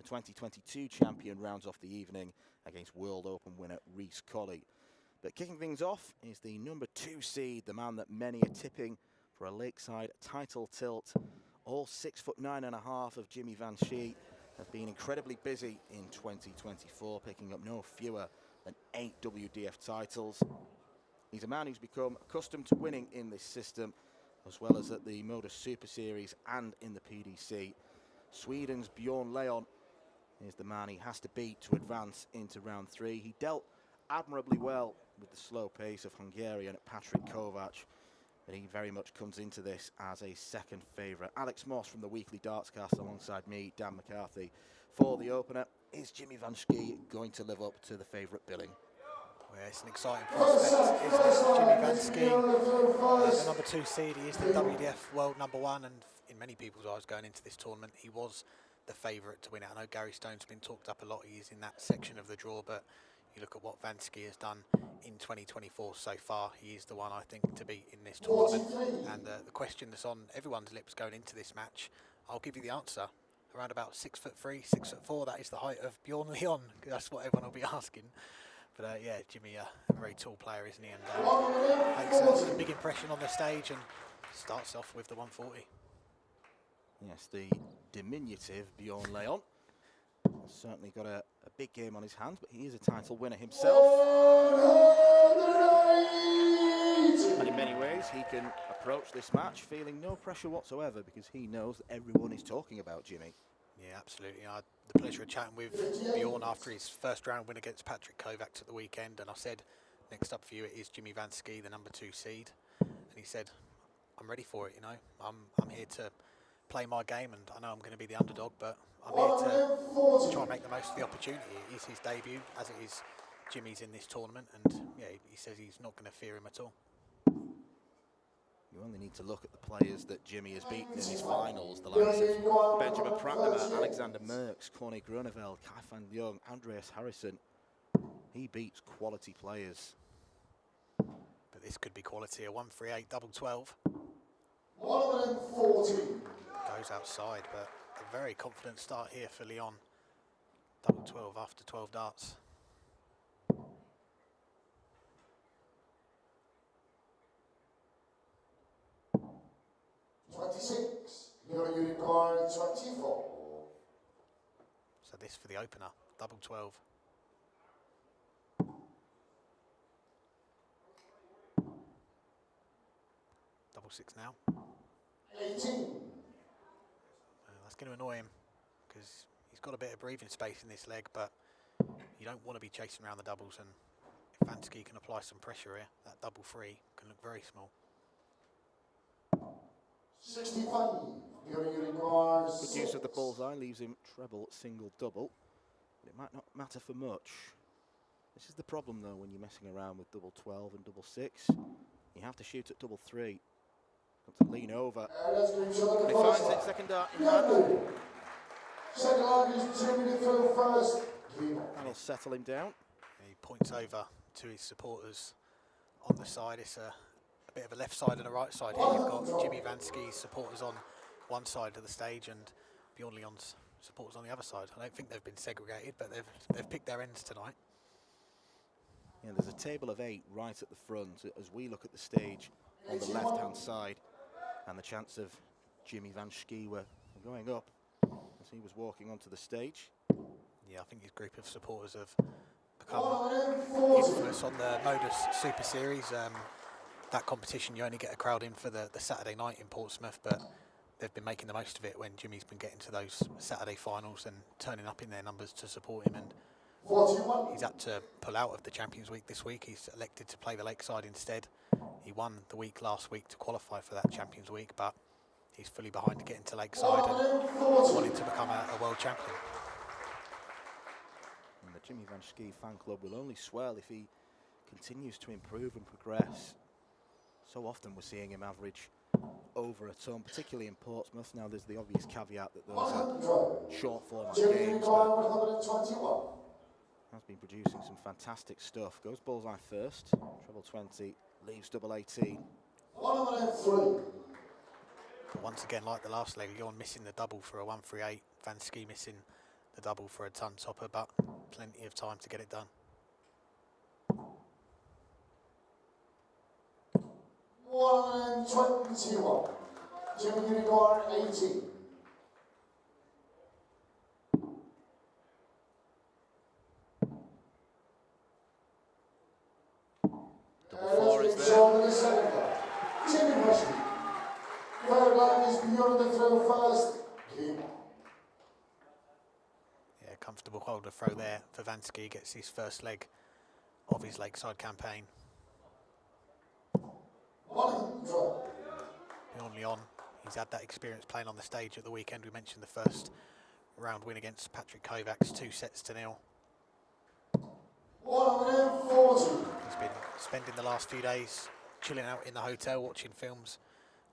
2022 champion rounds off the evening against World Open winner Reece Colley. But kicking things off is the number 2 seed, the man that many are tipping for a Lakeside title tilt. All 6'9.5" of Jimmy Van Schie have been incredibly busy in 2024, picking up no fewer than 8 WDF titles. He's a man who's become accustomed to winning in this system, as well as at the Modus Super Series and in the PDC. Sweden's Bjorn Lejon is the man he has to beat to advance into round 3. He dealt admirably well with the slow pace of Hungarian Patrick Kovac, but he very much comes into this as a second favourite. Alex Moss from the Weekly Dartscast alongside me, Dan McCarthy, for the opener. Is Jimmy Van Schie going to live up to the favourite billing? Well, it's an exciting prospect, isn't it? Jimmy Van Schie, the number 2 seed. He is the WDF world number 1, and in many people's eyes going into this tournament, he was the favourite to win it. I know Gary Stone's been talked up a lot. He's in that section of the draw, but you look at what Van Schie has done in 2024 so far, he is the one, I think, to beat in this tournament. And the question that's on everyone's lips going into this match, I'll give you the answer. Around about 6'3", 6'4", that is the height of Bjorn Lejon. That's what everyone will be asking. But yeah, Jimmy, a very tall player, isn't he? And makes a big impression on the stage and starts off with the 140. Yes, the diminutive Bjorn Lejon. Certainly got a big game on his hands, but he is a title winner himself. And in many ways, he can approach this match feeling no pressure whatsoever, because he knows that everyone is talking about Jimmy. Yeah, absolutely. I had the pleasure of chatting with Bjorn after his first round win against Patrick Kovac at the weekend, and I said, next up for you it is Jimmy Van Schie, the number 2 seed. And he said, I'm ready for it, you know. I'm here to play my game, and I know I'm going to be the underdog, but I'm here to try and make the most of the opportunity. It is his debut, as it is Jimmy's in this tournament, and yeah, he says he's not going to fear him at all. You only need to look at the players that Jimmy has beaten in his finals, the likes of Benjamin Prattner, Alexander Merckx, Corné Groeneveld, Kai van Young, Andreas Harrison. He beats quality players. But this could be quality, a 138 double 12. 140. Goes outside, but a very confident start here for Lejon. Double 12 after 12 darts. 26, your unicorn 24. So this for the opener, double 12. Double 6 now. 18. That's going to annoy him, because he's got a bit of breathing space in this leg, but you don't want to be chasing around the doubles, and if Van Schie can apply some pressure here, that double 3 can look very small. 65, your unicorn. Good use of the bullseye leaves him treble, single, double, but it might not matter for much. This is the problem though when you're messing around with double 12 and double 6. You have to shoot at double 3. Got to lean over. And he finds it, second dart in hand. Second line is Jimmy to throw first. That'll settle him down. He points over to his supporters on the side. It's a bit of a left side and a right side here. You've got Jimmy Van Schie's supporters on one side of the stage and Bjorn Lejon's supporters on the other side. I don't think they've been segregated, but they've picked their ends tonight. Yeah, there's a table of 8 right at the front as we look at the stage on the left-hand side, and the chance of Jimmy Van Schie were going up as he was walking onto the stage. Yeah, I think his group of supporters have become infamous on the Modus Super Series. That competition, you only get a crowd in for the Saturday night in Portsmouth, but they've been making the most of it when Jimmy's been getting to those Saturday finals and turning up in their numbers to support him. And he's had to pull out of the Champions Week this week. He's elected to play the Lakeside instead. He won the week last week to qualify for that Champions Week, but he's fully behind to get into Lakeside and wanting to become a world champion. And the Jimmy Van Schie fan club will only swell if he continues to improve and progress. So often we're seeing him average over a ton, particularly in Portsmouth. Now there's the obvious caveat that those are short format games, but has been producing some fantastic stuff. Goes bullseye first, treble 20, leaves double 18. 103. But once again, like the last leg, Lejon missing the double for a 138. Van Schie missing the double for a ton topper, but plenty of time to get it done. 121. Jimmy Unicorn 18. Double 4 is there. Jimmy Rushing. Third line is beyond the throw first. Game on. Yeah, comfortable holder throw there for Van Schie. Gets his first leg of his Lakeside campaign. 100. Bjorn Lejon, he's had that experience playing on the stage at the weekend. We mentioned the first round win against Patrick Kovacs, 2-0. 140. He's been spending the last few days chilling out in the hotel, watching films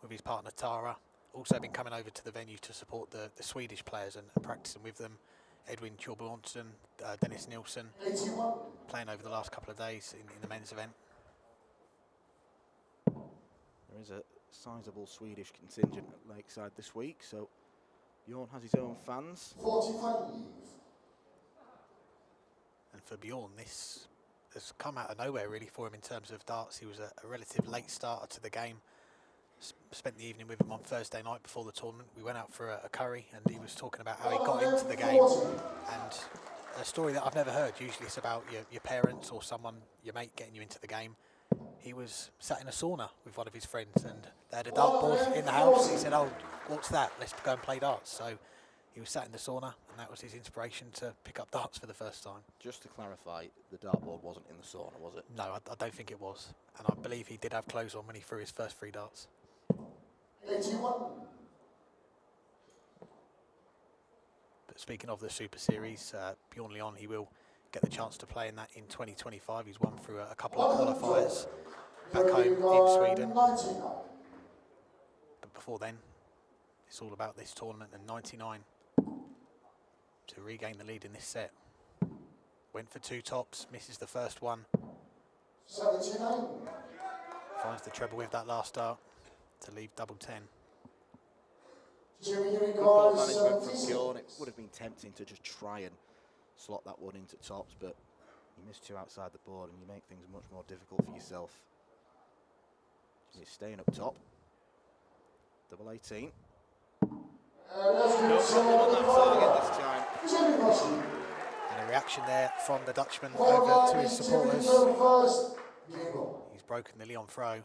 with his partner Tara. Also been coming over to the venue to support the Swedish players and practicing with them. Edwin Kjolbjornsson, Dennis Nilsson, 81. playing over the last couple of days in the men's event. There is a sizable Swedish contingent at Lakeside this week, so Bjorn has his own fans. 45. And for Bjorn, this has come out of nowhere really for him in terms of darts. He was a relative late starter to the game. Spent the evening with him on Thursday night before the tournament. We went out for a curry and he was talking about how he got into the game. And a story that I've never heard. Usually it's about your parents or someone, your mate, getting you into the game. He was sat in a sauna with one of his friends and they had a dartboard in the house. He said, "Oh, what's that? Let's go and play darts." So he was sat in the sauna and that was his inspiration to pick up darts for the first time. Just to clarify, the dartboard wasn't in the sauna, was it? No, I don't think it was. And I believe he did have clothes on when he threw his first 3 darts. 81. But speaking of the Super Series, Bjorn Lejon, he will get the chance to play in that in 2025. He's won through a couple of qualifiers back home in Sweden. 99. But before then, it's all about this tournament and 99 to regain the lead in this set. Went for 2 tops, misses the first one. 79. Finds the treble with that last dart to leave double 10. Jimmy Good ball Unicorn management from 76. Bjorn. It would have been tempting to just try and slot that one into tops, but you miss 2 outside the board and you make things much more difficult for yourself. He's staying up top. Double 18. No problem on that target this time. Jimmy Rushing. And a reaction there from the Dutchman Third over to line his is Jimmy supporters. throw first. Game on. He's broken the Lejon throw.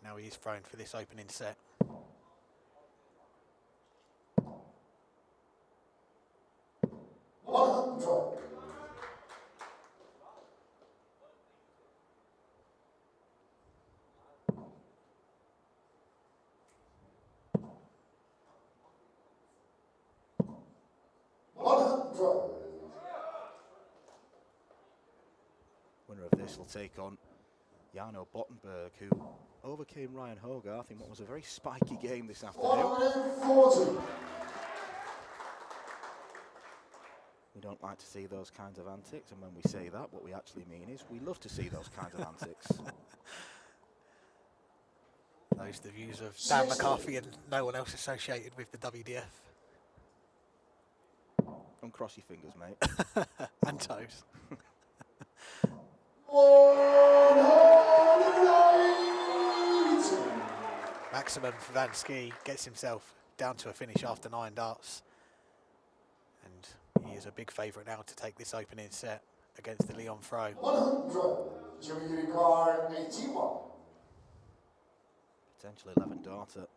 Now he is thrown for this opening set. 100. Winner of this will take on Jarno Bottenberg, who overcame Ryan Hogarth in what was a very spiky game this afternoon. 140. We don't like to see those kinds of antics, and when we say that, what we actually mean is we love to see those kinds of antics. Those are the views of Dan McCarthy and no one else associated with the WDF. Don't cross your fingers, mate. And toes. 180. Maximum for Van Schie, gets himself down to a finish after 9 darts. And he is a big favourite now to take this opening set against the Lejon throw. 100. Jimmy Unicorn 81. Potentially 11 darter.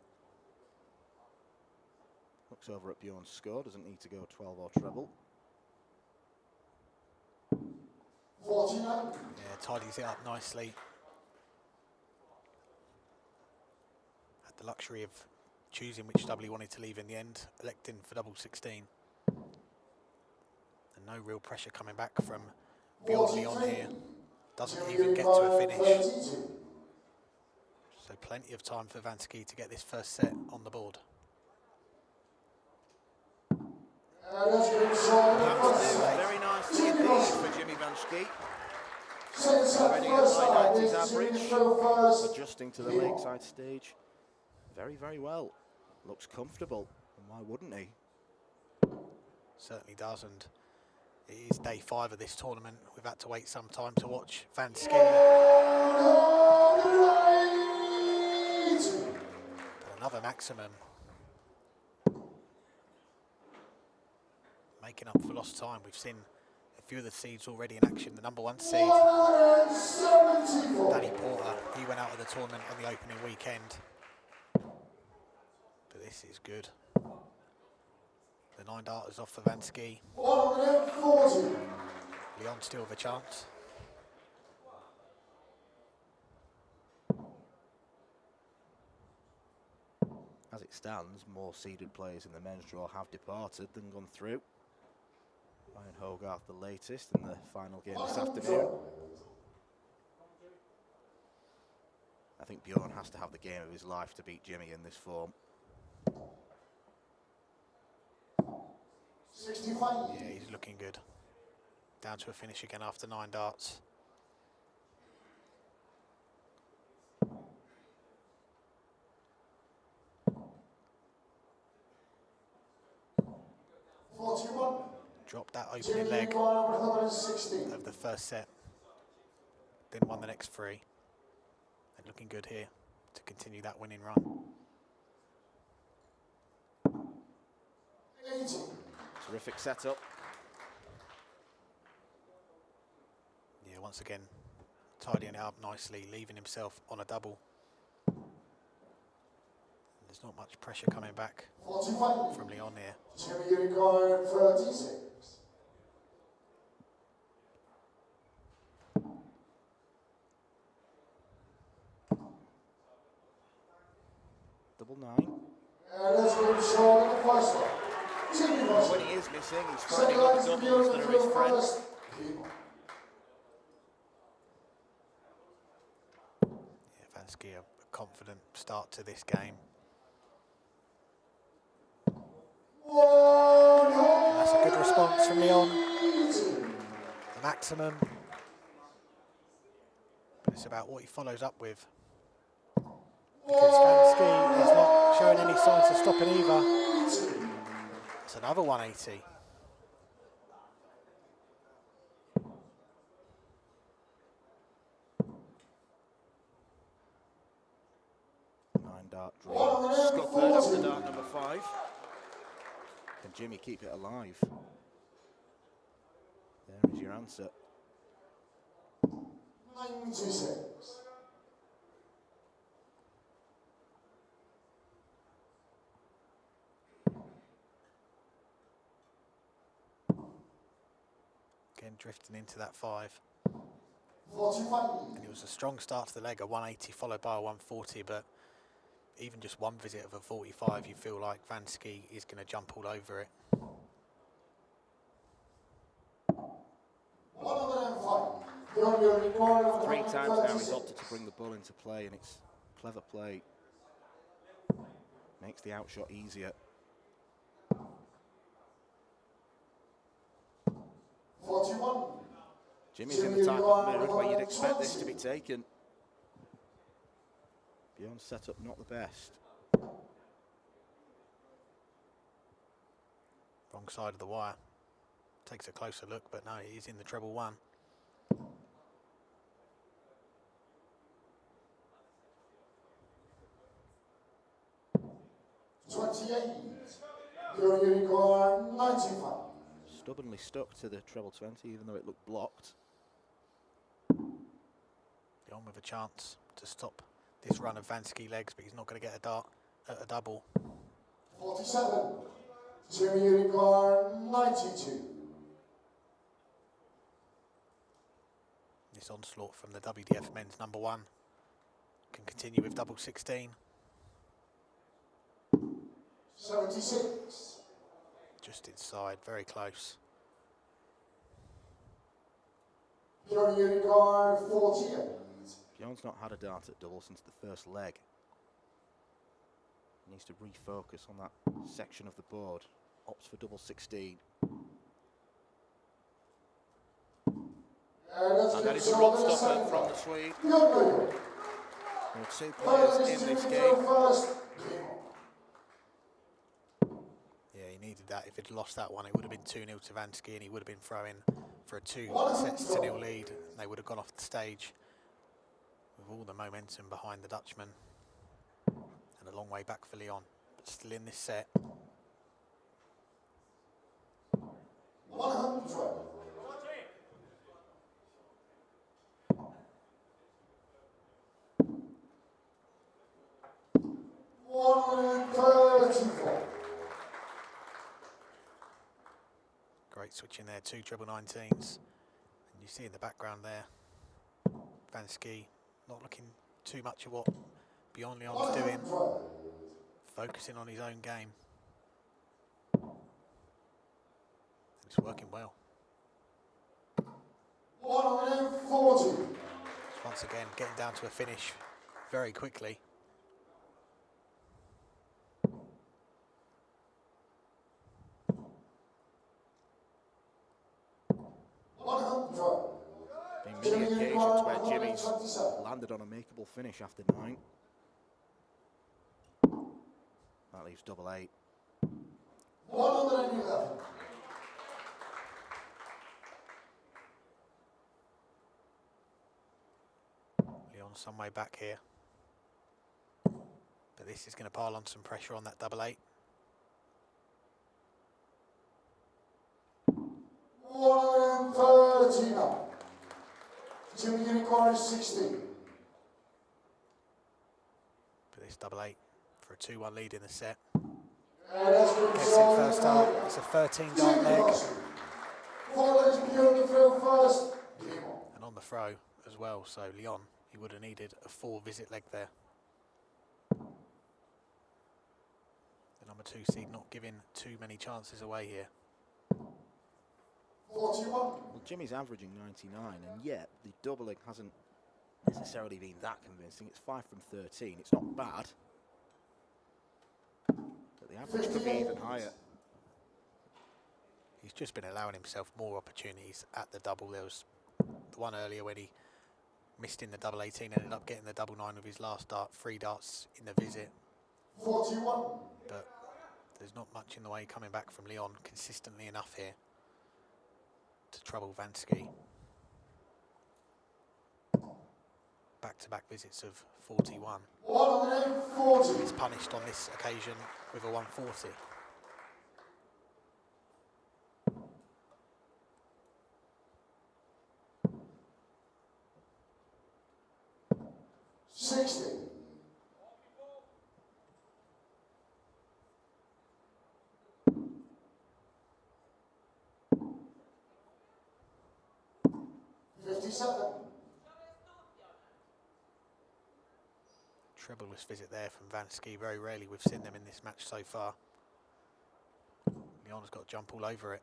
Looks over at Bjorn's score, doesn't need to go 12 or treble. 49. Yeah, tidies it up nicely. Had the luxury of choosing which double he wanted to leave in the end, electing for double 16. And no real pressure coming back from Bjorn Lejon here. Doesn't even get to a finish. 32. So plenty of time for Van Schie to get this first set on the board. That's good shot. Very nicely indeed for Jimmy Van Schie. Sets up Already first at line. high 90s Jimmy average. throw first. Adjusting to the Lakeside stage. Very, very well. Looks comfortable. And why wouldn't he? Certainly does, and it is day 5 of this tournament. We've had to wait some time to watch Van Schie. Another maximum. Making up for lost time. We've seen a few of the seeds already in action. The number 1 seed, Danny Porter, he went out of the tournament on the opening weekend. But this is good. The 9 darters off for Van Schie. Lejon still with a chance. As it stands, more seeded players in the men's draw have departed than gone through. Ryan Hogarth the latest in the final game this afternoon. I think Bjorn has to have the game of his life to beat Jimmy in this form. 65. Yeah, he's looking good. Down to a finish again after 9 darts. Dropped that opening leg of the first set. Then won the next 3. And looking good here to continue that winning run. 80. Terrific setup. Yeah, once again, tidying it up nicely, leaving himself on a double. There's not much pressure coming back 45. from Lejon here. Jimmy Unicorn 36. Double 9. And let's go to show the first one. Jimmy Rush. When he is missing, he's finding other doubles that are his friend. Yeah, Van Schie, a confident start to this game. And that's a good response from Lejon. The maximum. But it's about what he follows up with. Because Van Schie is not showing any signs of stopping either. It's another 180. Nine dart draw. Scuppered after dart number 5. Can Jimmy keep it alive? There is your answer. 96. Again, drifting into that 5. 45. And it was a strong start to the leg, a 180 followed by a 140, but even just one visit of a 45, you feel like Van Schie is going to jump all over it. 105. 3 times now he's opted to bring the ball into play, and it's clever play. Makes the outshot easier. 41. Jimmy's in the type of mood where you'd expect this to be taken. Bjorn's setup not the best. Wrong side of the wire. Takes a closer look, but no, he's in the treble 1. 28. Your unicorn 95. Stubbornly stuck to the treble 20, even though it looked blocked. Lejon with a chance to stop this run of Van Schie legs, but he's not going to get a dart at a double. 47. Jimmy Unicorn 92. This onslaught from the WDF men's number 1 can continue with double 16. 76. Just inside, very close. Your unicorn 48. Bjorn's not had a dart at double since the first leg. He needs to refocus on that section of the board. Opts for double 16. And that is a run stopper from the Swede. There are 2 players in this game. Yeah, he needed that. If he'd lost that one, it would have been 2-0 to Van Schie, and he would have been throwing for a 2-0 lead. And they would have gone off the stage with all the momentum behind the Dutchman. And a long way back for Lejon, but still in this set. 100. Great switch in there, 2 treble 19s. And you see in the background there, Van Schie not looking too much at what Bjorn Lejon's doing, focusing on his own game. And it's working well. 140. Once again, getting down to a finish very quickly. Been many occasions where Jimmy's landed on a makeable finish after 9. That leaves double 8. 111. Lejon some way back here. But this is going to pile on some pressure on that double 8. 130 now. Jimmy requires 16. But this double 8 for a 2-1 lead in the set. That's good. Gets it first dart. It's a 13 dart leg. And on the throw as well, so Lejon, he would have needed a 4 visit leg there. The number 2 seed not giving too many chances away here. 41. Well, Jimmy's averaging 99, and yet the doubling hasn't necessarily been that convincing. It's 5 from 13. It's not bad, but the average could be even higher. He's just been allowing himself more opportunities at the double. There was the one earlier when he missed in the double 18, ended up getting the double 9 with his last dart, 3 darts in the visit. 41. But there's not much in the way coming back from Lejon consistently enough here to trouble Van Schie. Back-to-back visits of 41. 140. He's punished on this occasion with a 140. Trebleless visit there from Van Schie. Very rarely we've seen them in this match so far. Lejon's got to jump all over it.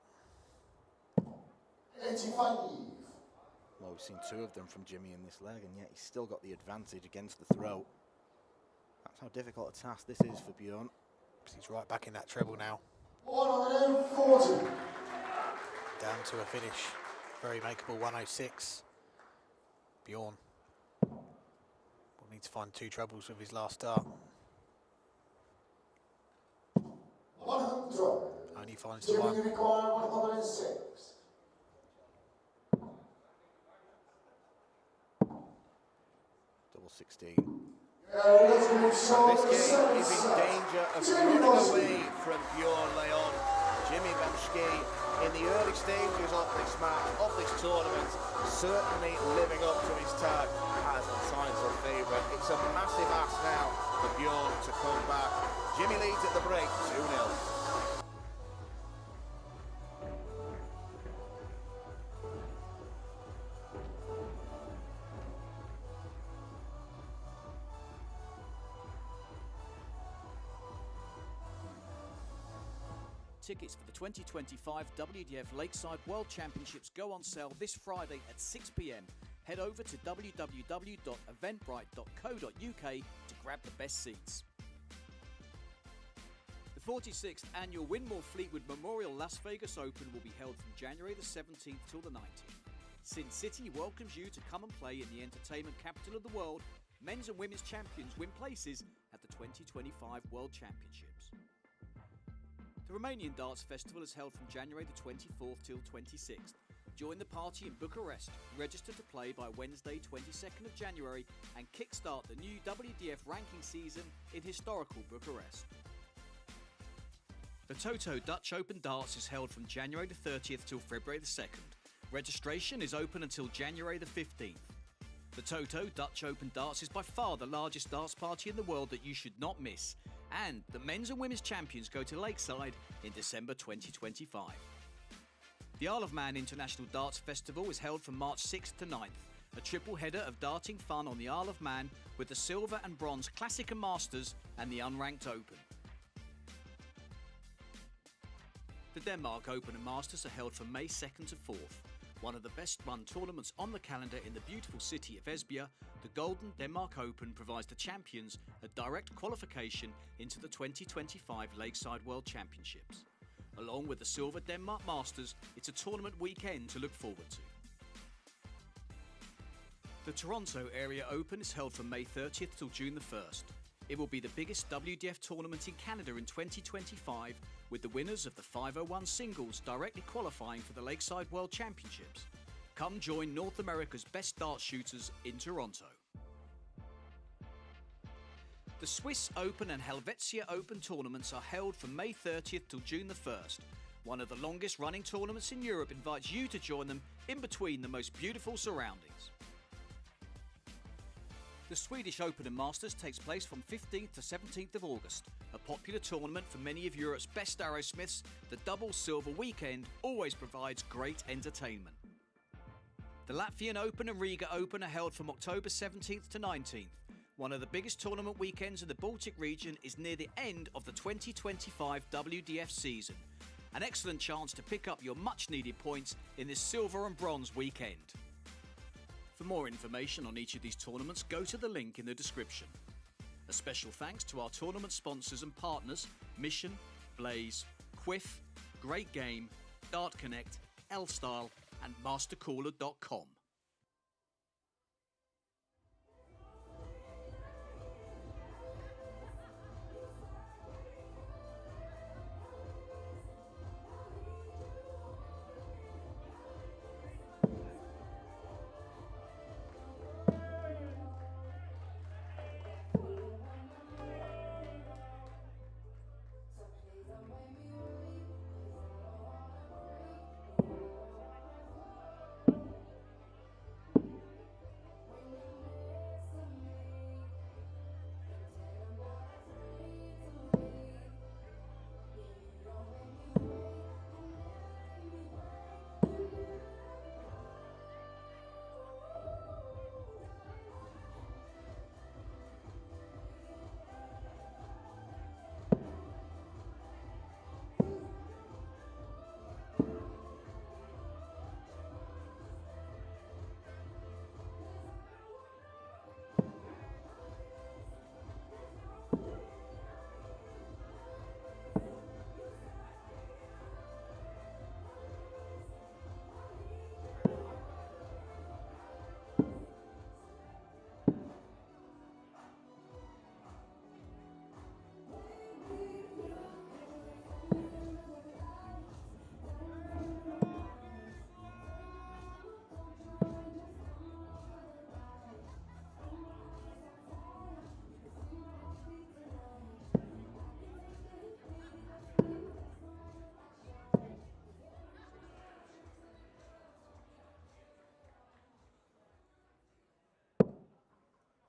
85. Well, we've seen 2 of them from Jimmy in this leg, and yet he's still got the advantage against the throw. That's how difficult a task this is for Bjorn. He's right back in that treble now. 140. Down to a finish. Very makeable 106. Bjorn will need to find 2 trebles with his last start. 100. Only finds the 1. Require 106. Double 16. This game is in danger of running away from Bjorn Lejon. Jimmy Van Schie, in the early stages of this match, of this tournament, certainly living up to his tag as a title favourite. It's a massive ask now for Bjorn to come back. Jimmy leads at the break, 2-0. Tickets for the 2025 WDF Lakeside World Championships go on sale this Friday at 6 p.m. Head over to www.eventbrite.co.uk to grab the best seats. The 46th annual Winmore Fleetwood Memorial Las Vegas Open will be held from January the 17th till the 19th. Sin City welcomes you to come and play in the entertainment capital of the world. Men's and women's champions win places at the 2025 World Championships. The Romanian Darts Festival is held from January the 24th till 26th. Join the party in Bucharest, register to play by Wednesday 22nd of January and kickstart the new WDF ranking season in historical Bucharest. The Toto Dutch Open Darts is held from January the 30th till February the 2nd. Registration is open until January the 15th. The Toto Dutch Open Darts is by far the largest darts party in the world that you should not miss. And the men's and women's champions go to Lakeside in December 2025. The Isle of Man International Darts Festival is held from March 6th to 9th, a triple header of darting fun on the Isle of Man with the Silver and Bronze Classic and Masters and the Unranked Open. The Denmark Open and Masters are held from May 2nd to 4th. One of the best run tournaments on the calendar in the beautiful city of Esbjerg, the Golden Denmark Open provides the champions a direct qualification into the 2025 Lakeside World Championships. Along with the Silver Denmark Masters, it's a tournament weekend to look forward to. The Toronto Area Open is held from May 30th till June the 1st. It will be the biggest WDF tournament in Canada in 2025, with the winners of the 501 singles directly qualifying for the Lakeside World Championships. Come join North America's best dart shooters in Toronto. The Swiss Open and Helvetia Open tournaments are held from May 30th till June the 1st. One of the longest running tournaments in Europe invites you to join them in between the most beautiful surroundings. The Swedish Open and Masters takes place from 15th to 17th of August. A popular tournament for many of Europe's best arrowsmiths, the double silver weekend always provides great entertainment. The Latvian Open and Riga Open are held from October 17th to 19th. One of the biggest tournament weekends in the Baltic region is near the end of the 2025 WDF season. An excellent chance to pick up your much needed points in this silver and bronze weekend. For more information on each of these tournaments, go to the link in the description. A special thanks to our tournament sponsors and partners, Mission, Blaze, Quiff, Great Game, Dart Connect, L-Style and MasterCooler.com.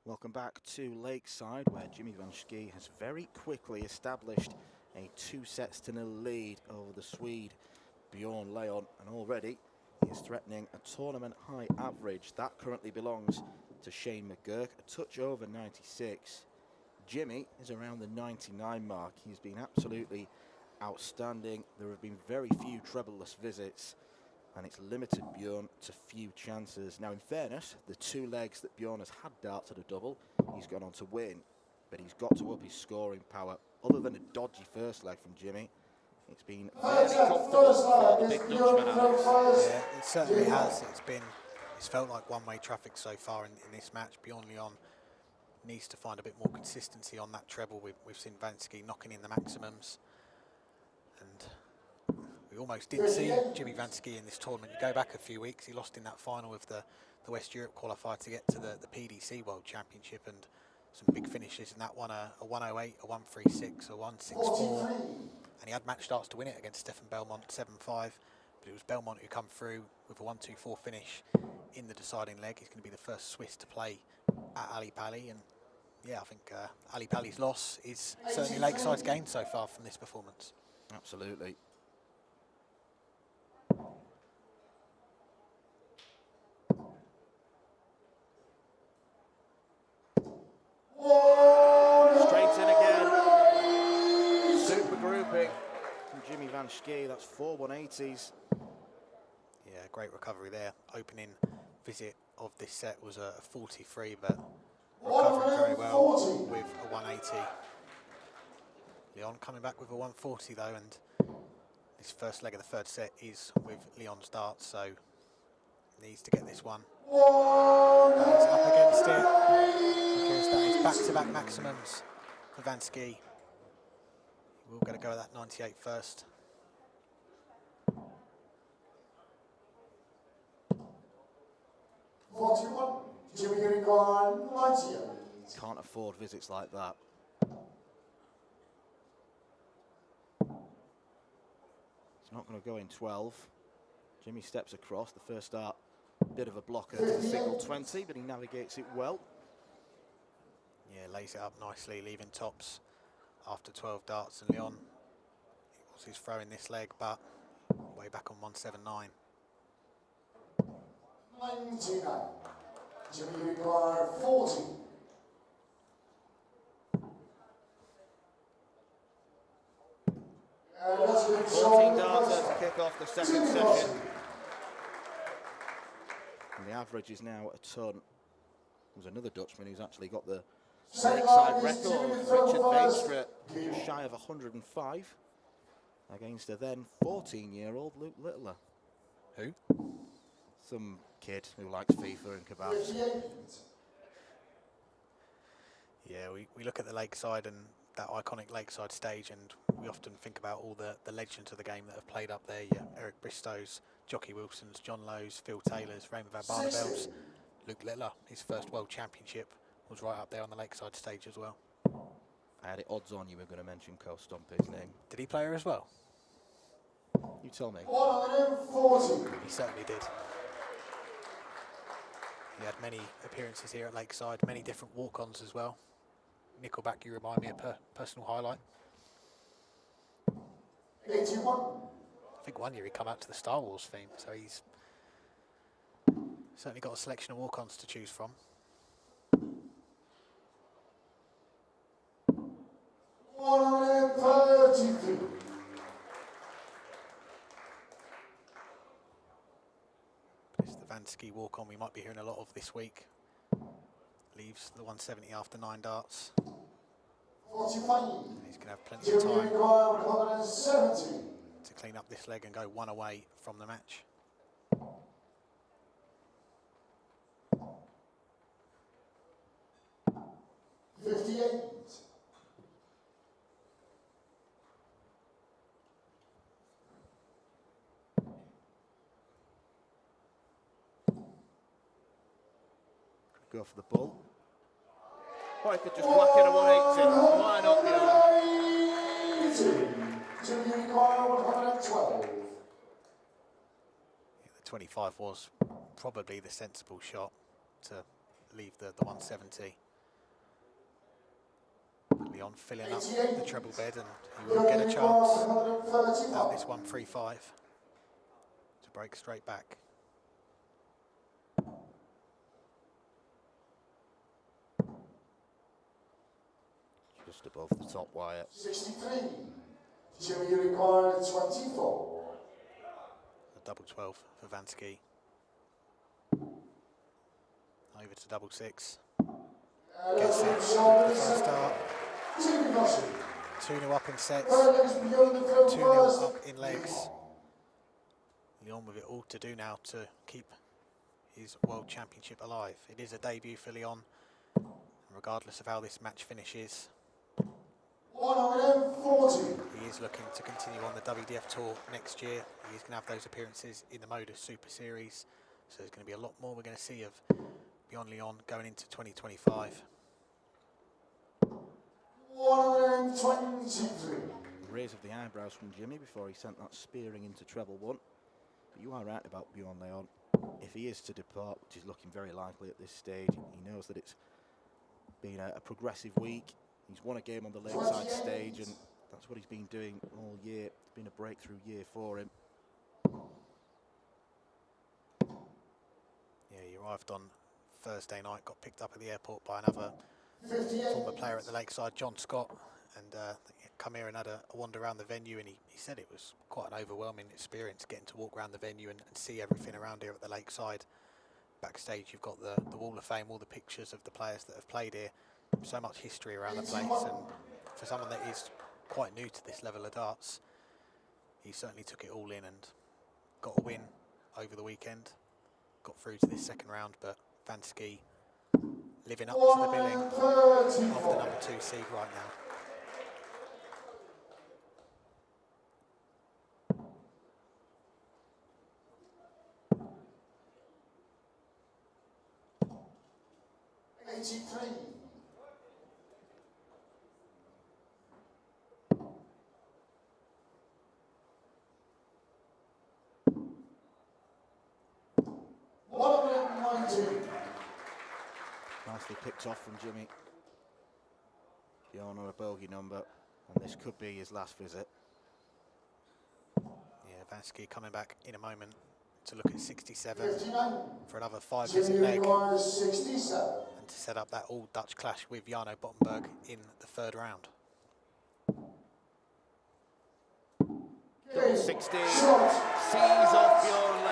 Welcome back to Lakeside, where Jimmy Van Schie has very quickly established a 2-0 lead over the Swede Bjorn Lejon, and already he is threatening a tournament high average. That currently belongs to Shane McGurk, a touch over 96. Jimmy is around the 99 mark. He's been absolutely outstanding. There have been very few treble-less visits, and it's limited Bjorn to few chances. Now, in fairness, the 2 legs that Bjorn has had darts at a double, he's gone on to win, but he's got to up his scoring power. Other than a dodgy first leg from Jimmy, it's been very comfortable for the big Dutchman, Alex. Yeah, it certainly has. It's felt like one-way traffic so far in this match. Bjorn Lejon needs to find a bit more consistency on that treble. We've seen Van Schie knocking in the maximums. And we almost didn't see Jimmy Van Schie in this tournament. You go back a few weeks, he lost in that final with the West Europe qualifier to get to the PDC World Championship, and some big finishes in that one, a 108, a 136, a 164. And he had match starts to win it against Stefan Belmont 7-5, but it was Belmont who come through with a 1-2-4 finish in the deciding leg. He's going to be the first Swiss to play at Ali Pali, and yeah, I think Ali Pali's loss is certainly Lakeside's gain so far from this performance. Absolutely. Straight in again. Super grouping from Jimmy Van Schie. That's 4 180s. Yeah, great recovery there. Opening visit of this set was a 43, but recovering very well with a 180. Lejon coming back with a 140 though, and this first leg of the third set is with Lejon's darts, so needs to get this one. He's up against it because that is back-to-back maximums for Van Schie. We're going to go with that 98 first. Can't afford visits like that. It's not going to go in 12. Jimmy steps across. The first start, bit of a blocker to the single 20, but he navigates it well. Yeah, lays it up nicely, leaving tops after 12 darts. And Lejon, it was his throw in this leg, but way back on 179. 99. Jimmy require 40. And that's been 14 darts to kick off the second session. And the average is now a ton. There's another Dutchman who's actually got the Lakeside record, Richard Veenstra, just shy of 105, against a then 14-year-old Luke Littler. Who? Some kid who likes FIFA and kebabs. Yeah, we look at the Lakeside and that iconic Lakeside stage, and we often think about all the legends of the game that have played up there. Yeah, Eric Bristow's, Jockey Wilson's, John Lowe's, Phil Taylor's, Raymond van Barneveld's, Luke Littler. His first World Championship was right up there on the Lakeside stage as well. I had it odds on you were going to mention Carl Stompig's name. Did he play her as well? You tell me. 140. He certainly did. He had many appearances here at Lakeside, many different walk-ons as well. Nickelback, you remind me, a personal highlight. 81. I think one year he come out to the Star Wars theme, so he's certainly got a selection of walk-ons to choose from. 133. It's the Van Schie walk-on we might be hearing a lot of this week. Leaves the 170 after 9 darts. 45. And he's going to have plenty of Jimmy time require 170. to clean up this leg and go one away from the match. Go for the bull. Or he could just whack in a 180. Why not, Jimmy require 112. Yeah, the 25 was probably the sensible shot to leave the 170. Lejon filling up the treble bed, and he will get a chance at this 135 to break straight back. Just above the top wire. 63. Jimmy require 24. A double 12 for Van Schie. Over to double 6. Gets it with the first start. 2-0 up in sets. 2-0 up in legs. Lejon with it all to do now to keep his World Championship alive. It is a debut for Lejon, regardless of how this match finishes. 140. He is looking to continue on the WDF tour next year. He's going to have those appearances in the Modus Super Series. So there's going to be a lot more we're going to see of Bjorn Lejon going into 2025. 123. Raise of the eyebrows from Jimmy before he sent that spearing into treble one. But you are right about Bjorn Lejon. If he is to depart, which is looking very likely at this stage, he knows that it's been a progressive week. He's won a game on the Lakeside stage, and that's what he's been doing all year. It's been a breakthrough year for him. Yeah, he arrived on Thursday night, got picked up at the airport by another former player at the Lakeside, John Scott, and come here and had a wander around the venue, and he said it was quite an overwhelming experience getting to walk around the venue and see everything around here at the Lakeside. Backstage you've got the Wall of Fame, all the pictures of the players that have played here, so much history around the place, and for someone that is quite new to this level of darts, he certainly took it all in and got a win over the weekend, got through to this second round, but Van Schie living up to the billing of the number 2 seed right now. Nicely picked off from Jimmy. Bjorn on a bogey number, and this could be his last visit. Yeah, Van Schie coming back in a moment to look at 67 for another 5-visit leg, and to set up that all-Dutch clash with Jarno Bottenberg in the third round. 60, sees off Bjorn